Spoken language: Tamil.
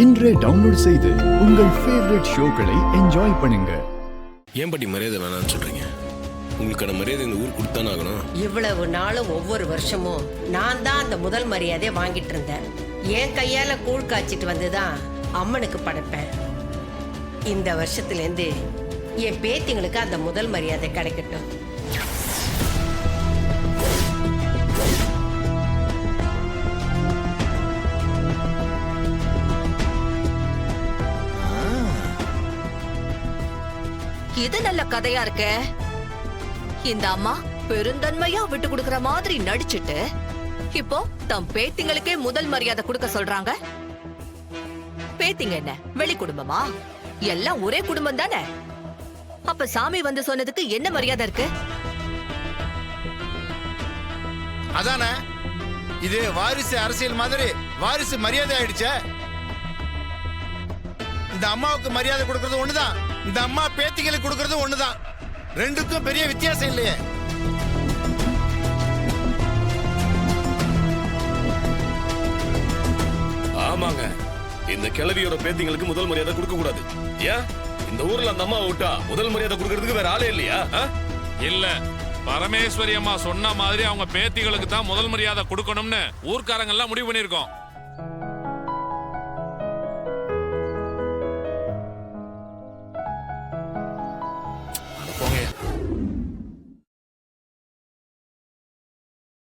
இன்றே டவுன்லோட் செய்து உங்கள் ஃபேவரட் ஷோக்களை என்ஜாய் பண்ணுங்க. ஏன் பாட்டி மரியாதை வேணாம்னு சொல்றீங்க? உங்களுக்கான மரியாதை இந்த ஊர் கொடுத்தானே ஆகணும். இவ்வளவு நாளும் ஒவ்வொரு வருஷமும் நான் தான் அந்த முதல் மரியாதையை வாங்கிட்டு இருந்தேன். என் கையால கூழ் காய்ச்சிட்டு வந்துதான் அம்மனுக்கு படைப்பேன். இந்த வருஷத்துலேருந்து என் பேத்திங்களுக்கு அந்த முதல் மரியாதை கிடைக்கட்டும். இது நல்ல கதையா இருக்க. இந்த அம்மா பெருந்தன்மையா விட்டு கொடுக்கற மாதிரி நடிச்சிட்டு இப்போ தம் பேத்திங்களுக்கே முதல் மரியாதை கொடுக்க சொல்றாங்க. பேத்திங்க என்ன வெளி குடும்பமா? எல்லாம் ஒரே குடும்பம் தானே. அப்ப சாமி வந்து சொன்னதுக்கு என்ன மரியாதை இருக்கு? அதானே, இது வாரிசு அரசியல் மாதிரி வாரிசு மரியாதை ஆயிடுச்சே. இந்த அம்மாவுக்கு மரியாதை கொடுக்கறது ஒண்ணுதான், இந்த அம்மா பேத்திகளுக்கு கொடுக்கறது ஒண்ணுதான். ரெண்டுக்கும் பெரிய வித்தியாசம் இல்லையே. ஆமாங்க, இந்த கிழவியோட பேத்திங்களுக்கு முதல் மரியாதை கொடுக்க கூடாது. ஏன் இந்த ஊர்ல அந்த அம்மா விட்டா முதல் மரியாதை கொடுக்கறதுக்கு வேற ஆளே இல்லையா? இல்ல, பரமேஸ்வரி அம்மா சொன்ன மாதிரி அவங்க பேத்திகளுக்கு தான் முதல் மரியாதை கொடுக்கணும்னு ஊர்க்காரங்க எல்லாம் முடிவு பண்ணிருக்கோம்.